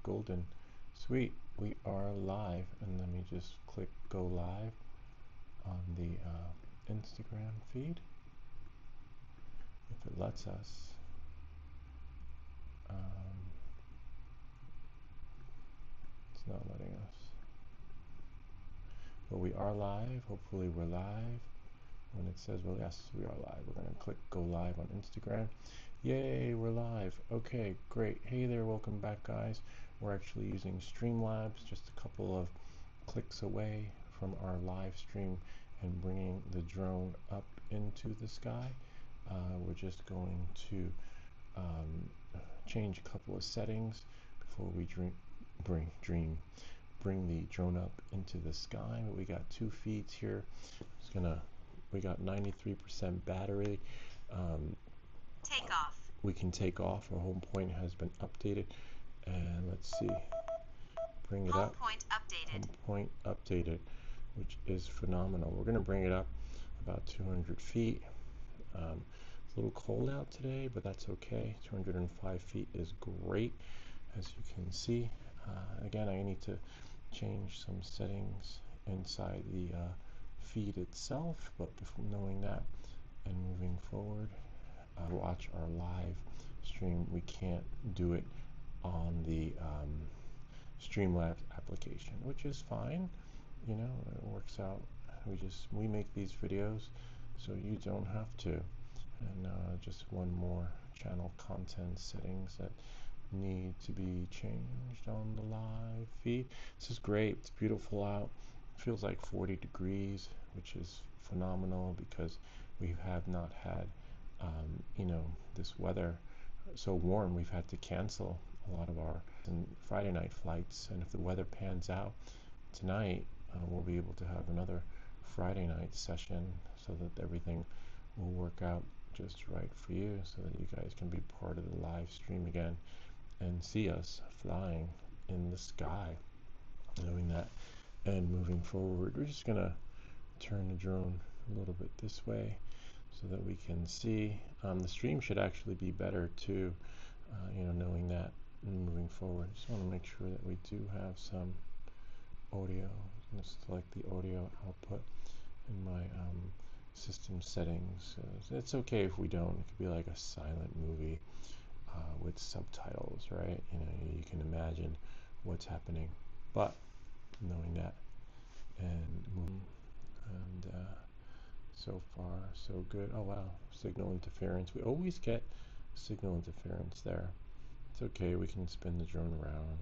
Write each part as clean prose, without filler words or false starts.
golden. Sweet, we are live. And let me just click go live on the Instagram feed, if it lets us. It's not letting us. But we are live. Hopefully we're live. When it says, well, yes, we are live, we're going to click go live on Instagram. Yay, we're live. Okay, great. Hey there, welcome back, guys. We're actually using Streamlabs, just a couple of clicks away from our live stream and bringing the drone up into the sky. We're just going to change a couple of settings before we bring the drone up into the sky. But we got 2 feeds here. We got 93% battery. Take off. We can take off. Our home point has been updated. And let's see. Bring it home up. Point updated. Home point updated, which is phenomenal. We're going to bring it up about 200 feet. It's a little cold out today, but that's okay. 205 feet is great, as you can see. Again, I need to change some settings inside the feed itself, but before knowing that and moving forward, watch our live stream. We can't do it on the Streamlabs application, which is fine. You know, it works out. We make these videos so you don't have to. And just one more channel content settings that need to be changed on the live feed. This is great. It's beautiful out. It feels like 40 degrees, which is phenomenal because we have not had you know, this weather so warm. We've had to cancel a lot of our Friday night flights, and if the weather pans out tonight, we'll be able to have another Friday night session so that everything will work out just right for you, so that you guys can be part of the live stream again and see us flying in the sky. Knowing that and moving forward, we're just gonna turn the drone a little bit this way so that we can see. The stream should actually be better too, you know, knowing that and moving forward. Just want to make sure that we do have some audio. I'm going to select the audio output in my system settings. It's okay if we don't. It could be like a silent movie with subtitles, right? You know, you can imagine what's happening. But knowing that and so far so good. Oh wow, signal interference. We always get signal interference there. It's okay, we can spin the drone around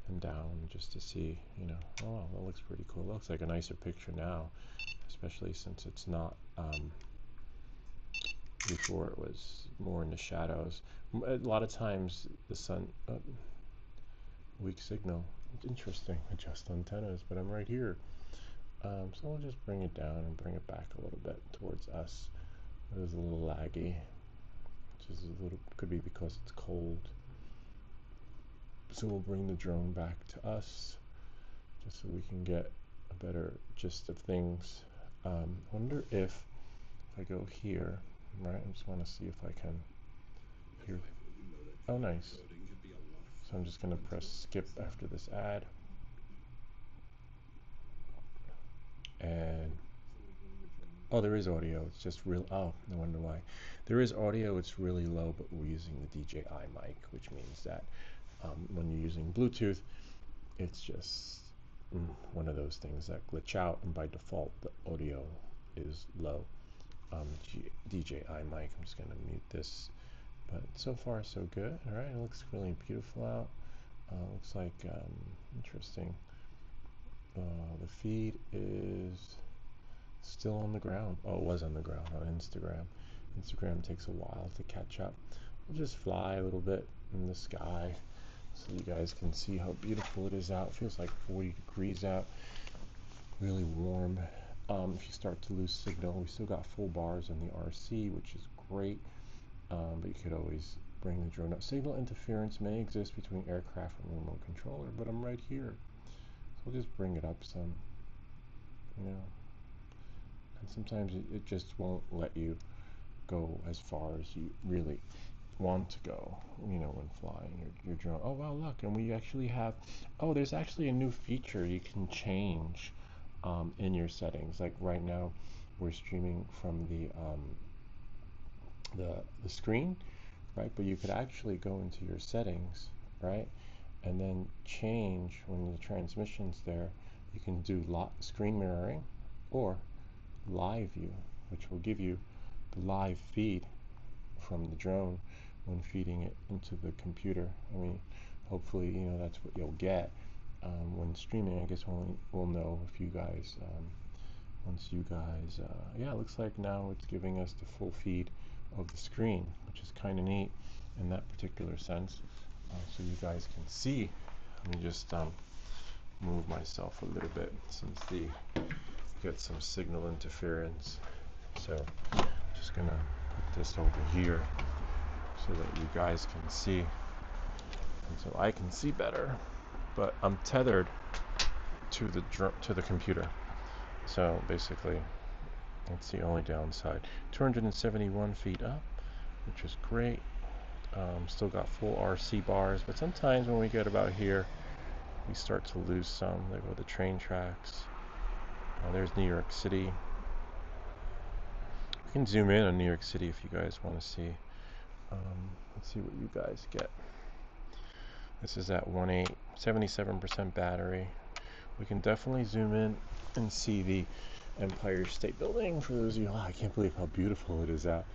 and down just to see, you know. Oh wow, that looks pretty cool. It looks like a nicer picture now, especially since it's not before it was more in the shadows. A lot of times the sun weak signal. It's interesting. Adjust antennas, but I'm right here. So we'll just bring it down and bring it back a little bit towards us. It is a little laggy, which is a little, could be because it's cold. So we'll bring the drone back to us just so we can get a better gist of things. Wonder if I go here, right? I just want to see if I can hear. Oh, nice. So I'm just going to press skip after this ad. And oh, there is audio. It's just real. Oh, no wonder why. There is audio. It's really low, but we're using the DJI mic, which means that when you're using Bluetooth, it's just one of those things that glitch out, and by default, the audio is low. DJI mic. I'm just going to mute this. But so far, so good. All right, it looks really beautiful out. Looks like interesting. The feed is still on the ground. Oh, it was on the ground on Instagram. Instagram takes a while to catch up. We'll just fly a little bit in the sky so you guys can see how beautiful it is out. It feels like 40 degrees out, really warm. If you start to lose signal, we still got full bars on the RC, which is great, but you could always bring the drone up. Signal interference may exist between aircraft and remote controller, but I'm right here. So we'll just bring it up some, you know. And sometimes it just won't let you go as far as you really want to go, you know, when flying your drone. Oh wow, look, and we actually have, oh, there's actually a new feature you can change in your settings. Like right now, we're streaming from the screen, right? But you could actually go into your settings, right? And then change when the transmission's there. You can do screen mirroring or live view, which will give you the live feed from the drone when feeding it into the computer. I mean, hopefully, you know, that's what you'll get when streaming. I guess we'll know if you guys, once you guys, yeah, it looks like now it's giving us the full feed of the screen, which is kind of neat in that particular sense. So you guys can see. Let me just move myself a little bit since get some signal interference. So just gonna put this over here so that you guys can see, and so I can see better. But I'm tethered to the computer, so basically that's the only downside. 271 feet up, which is great. Still got full RC bars, but sometimes when we get about here, we start to lose some. There go the train tracks. There's New York City. You can zoom in on New York City if you guys want to see. Let's see what you guys get. This is at 1.8, 77% battery. We can definitely zoom in and see the Empire State Building. For those of you, I can't believe how beautiful it is out.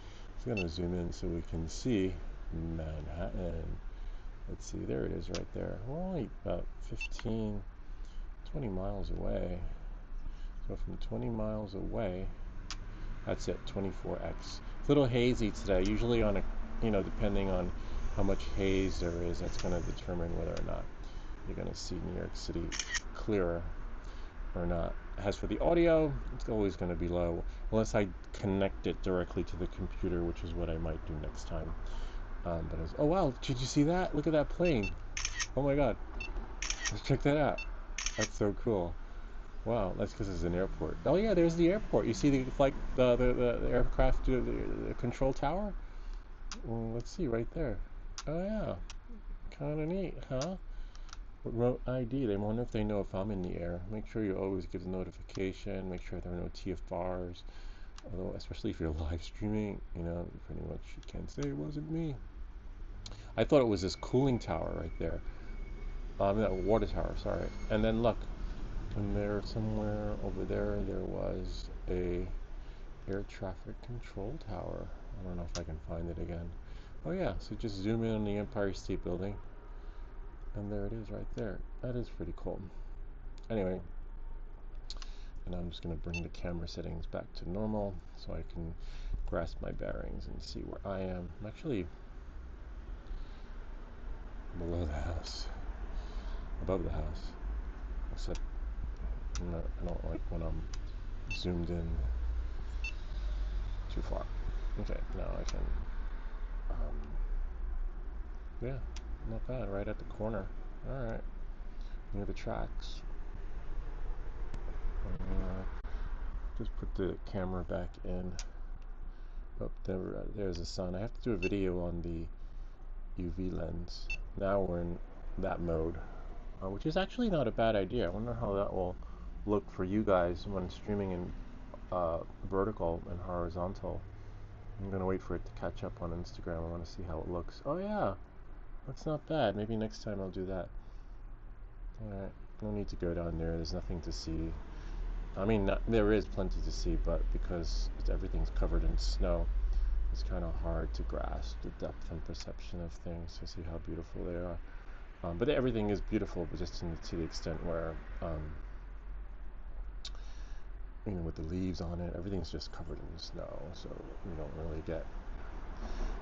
So I'm going to zoom in so we can see Manhattan. Let's see, there it is right there. We're only about 15, 20 miles away. So from 20 miles away, that's it, 24x. It's a little hazy today. Usually on a, you know, depending on how much haze there is, that's going to determine whether or not you're going to see New York City clearer or not. As for the audio, it's always going to be low, unless I connect it directly to the computer, which is what I might do next time. But oh wow, did you see that? Look at that plane. Oh my god. Let's check that out. That's so cool. Wow, that's because it's an airport. Oh yeah, there's the airport. You see the flight, the aircraft, the control tower? Well, let's see right there. Oh yeah, kind of neat, huh? Remote ID. They wonder if they know if I'm in the air. Make sure you always give the notification. Make sure there are no TFRs. Although, especially if you're live streaming, you know, pretty much you can't say it wasn't me. I thought it was this cooling tower right there. That water tower, sorry. And then look, and there somewhere over there, there was a air traffic control tower. I don't know if I can find it again. Oh yeah, so just zoom in on the Empire State Building. And there it is right there. That is pretty cool. Anyway, and I'm just going to bring the camera settings back to normal so I can grasp my bearings and see where I am. I'm actually below the house, above the house, except I don't like when I'm zoomed in too far. Okay, now I can, yeah, not bad, right at the corner. Alright, near the tracks. Just put the camera back in. Oh, there's the sun. I have to do a video on the UV lens. Now we're in that mode, which is actually not a bad idea. I wonder how that will look for you guys when streaming in vertical and horizontal. I'm gonna wait for it to catch up on Instagram. I want to see how it looks. Oh yeah, that's not bad. Maybe next time I'll do that. Alright, no need to go down there. There's nothing to see. I mean, there is plenty to see, but because everything's covered in snow, it's kind of hard to grasp the depth and perception of things to see how beautiful they are. But everything is beautiful, but just to the extent where, you know, with the leaves on it, everything's just covered in snow, so you don't really get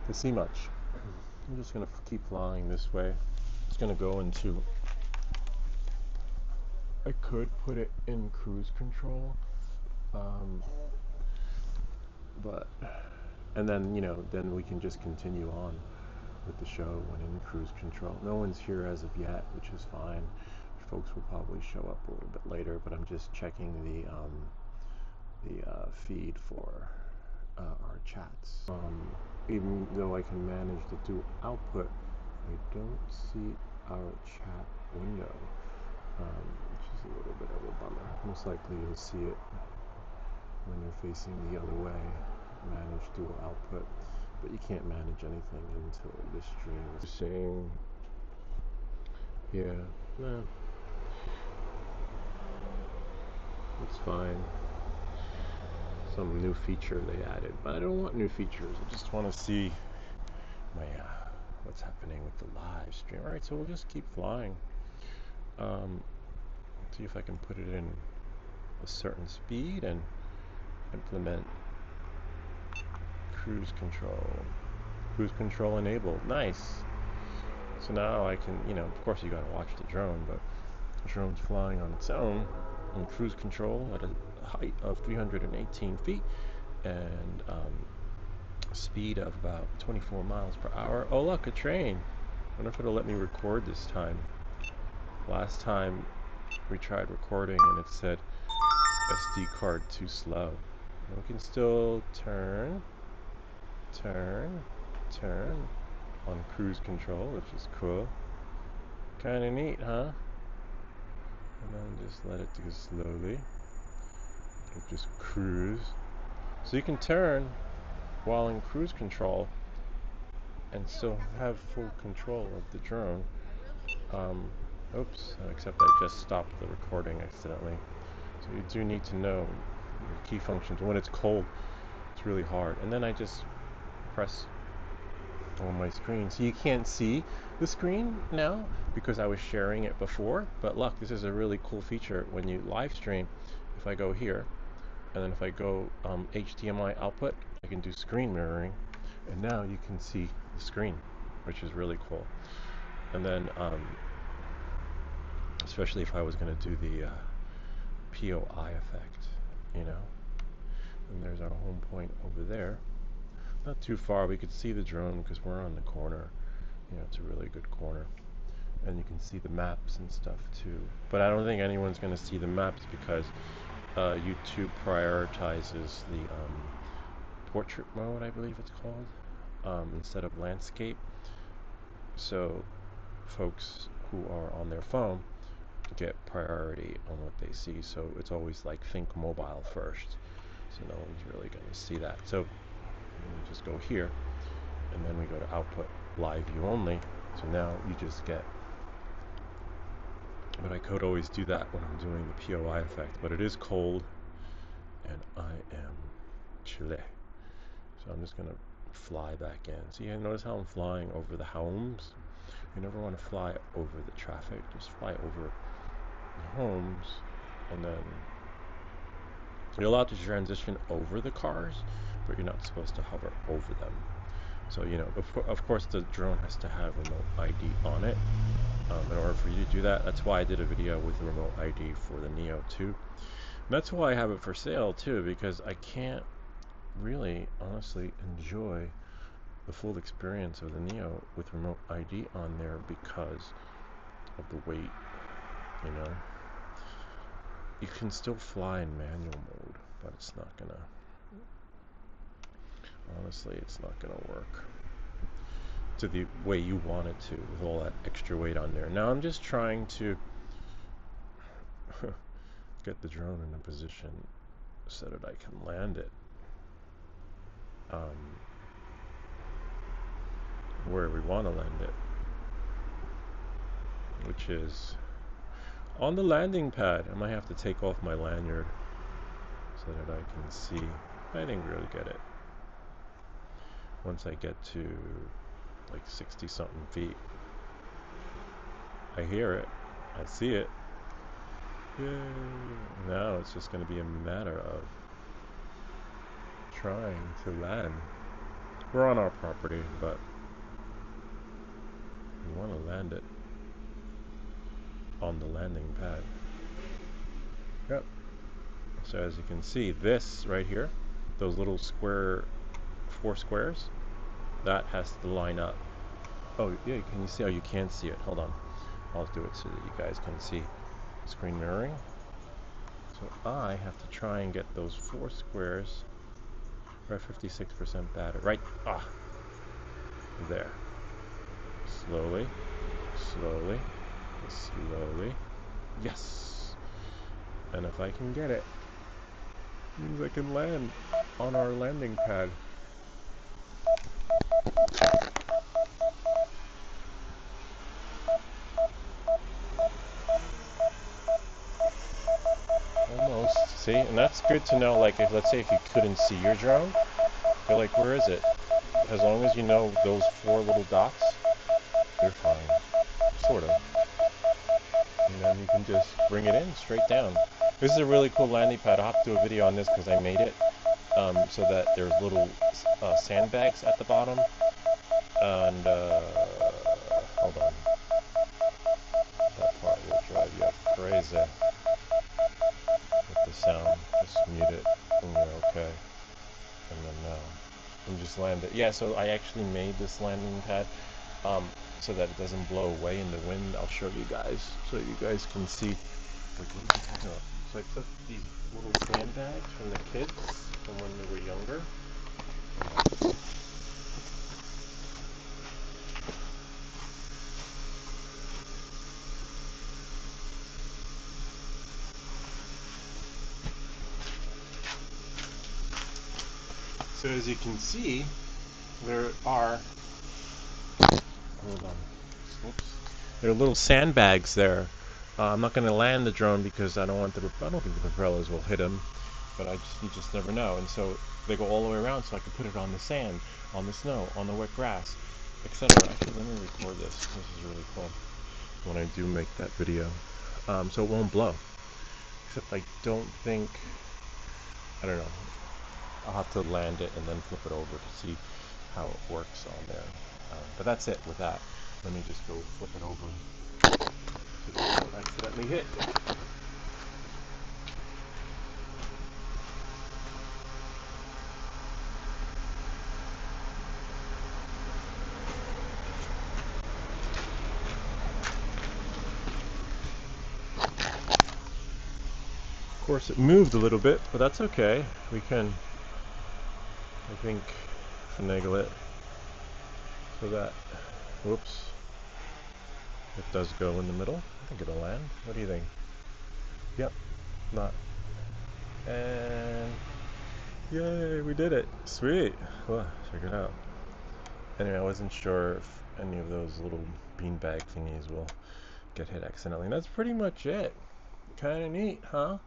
to see much. I'm just going to keep flying this way. It's going to go into, I could put it in cruise control, but, and then, you know, then we can just continue on with the show when in cruise control. No one's here as of yet, which is fine. Folks will probably show up a little bit later, but I'm just checking the feed for our chats. Even though I can manage the dual output, I don't see our chat window, which is a little bit of a bummer. Most likely you'll see it when you're facing the other way. Manage dual output, but you can't manage anything until the stream is seeing. Yeah, no, it's fine. Some new feature they added, but I don't want new features. I just want to see my what's happening with the live stream. All right, so we'll just keep flying. See if I can put it in a certain speed and implement cruise control. Cruise control enabled. Nice. So now I can, of course you gotta watch the drone, but the drone's flying on its own in cruise control at a height of 318 feet and speed of about 24 miles per hour. Oh look, a train. I wonder if it'll let me record this time. Last time we tried recording and it said SD card too slow. And we can still turn on cruise control, which is cool. Kinda neat, huh? And then just let it go slowly. And just cruise. So you can turn while in cruise control and still have full control of the drone. Oops, except I just stopped the recording accidentally. So you do need to know your key functions. When it's cold, it's really hard. And then I just press on my screen. So you can't see the screen now because I was sharing it before. But look, this is a really cool feature when you live stream. If I go here, and then if I go HDMI output, I can do screen mirroring. And now you can see the screen, which is really cool. And then, especially if I was going to do the POI effect, And there's our home point over there. Not too far. We could see the drone because we're on the corner. It's a really good corner. And you can see the maps and stuff too. But I don't think anyone's going to see the maps because YouTube prioritizes the portrait mode, I believe it's called, instead of landscape. So folks who are on their phone get priority on what they see. So it's always like think mobile first. So no one's really going to see that. So we just go here, and then we go to output live view only. So now you just get, but I could always do that when I'm doing the POI effect, but it is cold, and I am chilly. So I'm just going to fly back in. See, notice how I'm flying over the homes? You never want to fly over the traffic, just fly over the homes, and then you're allowed to transition over the cars, but you're not supposed to hover over them. So, of course the drone has to have remote ID on it in order for you to do that. That's why I did a video with the remote ID for the Neo 2. And that's why I have it for sale too, because I can't really honestly enjoy the full experience of the Neo with remote ID on there because of the weight. You can still fly in manual mode, but it's not gonna, honestly, it's not gonna work to the way you want it to with all that extra weight on there. Now I'm just trying to get the drone in a position so that I can land it where we want to land it, which is on the landing pad. I might have to take off my lanyard so that I can see. I think we'll get it once I get to like 60 something feet. I hear it, I see it. Yay. Now it's just going to be a matter of trying to land. We're on our property, but we want to land it on the landing pad. Yep. So as you can see, this right here, those little square, 4 squares, that has to line up. Oh yeah, can you see? Oh, you can't see it. Hold on. I'll do it so that you guys can see screen mirroring. So I have to try and get those 4 squares, We're at 56% battery. Right, there. Slowly, slowly, slowly. Yes! And if I can get it, means I can land on our landing pad. Almost. See, and that's good to know. Like, if let's say if you couldn't see your drone, you're like, where is it? As long as you know those 4 little dots, you're fine. Sort of. And then you can just bring it in straight down. This is a really cool landing pad. I'll have to do a video on this because I made it so that there's little sandbags at the bottom. And hold on. That part will drive you crazy with the sound. Just mute it and you're okay. And then and just land it. Yeah, so I actually made this landing pad so that it doesn't blow away in the wind. I'll show you guys so you guys can see. So I took these little sandbags from the kids from when they were younger. So as you can see, there are, hold on, oops, there are little sandbags there. I'm not going to land the drone because I don't think the propellers will hit him, but you just never know. And so they go all the way around so I can put it on the sand, on the snow, on the wet grass, etc. Actually, let me record this. This is really cool when I do make that video. So it won't blow. Except I don't think, I don't know. I'll have to land it and then flip it over to see how it works on there. But that's it with that. Let me just go flip it over so that I don't accidentally hit. Of course it moved a little bit, but that's okay. We can, I think, finagle it so that, whoops, it does go in the middle. I think it'll land. What do you think? Yep, not. And yay, we did it. Sweet. Well, check it out. Anyway, I wasn't sure if any of those little beanbag thingies will get hit accidentally. And that's pretty much it. Kind of neat, huh?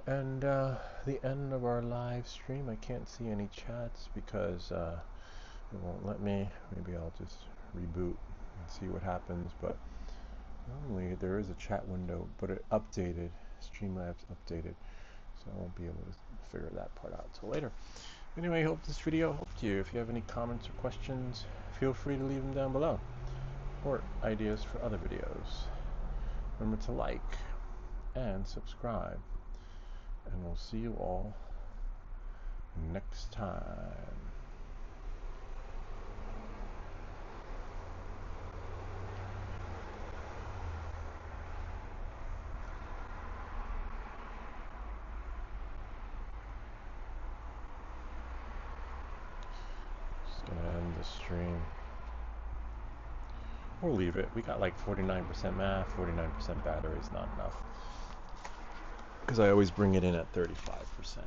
And the end of our live stream. I can't see any chats because it won't let me. Maybe I'll just reboot and see what happens. But normally there is a chat window, but it updated. Streamlabs updated, so I won't be able to figure that part out till later. Anyway, I hope this video helped you. If you have any comments or questions, feel free to leave them down below, or ideas for other videos. Remember to like and subscribe, and we'll see you all next time. Just gonna end the stream. We'll leave it. We got like 49% math, 49% battery is not enough, because I always bring it in at 35%.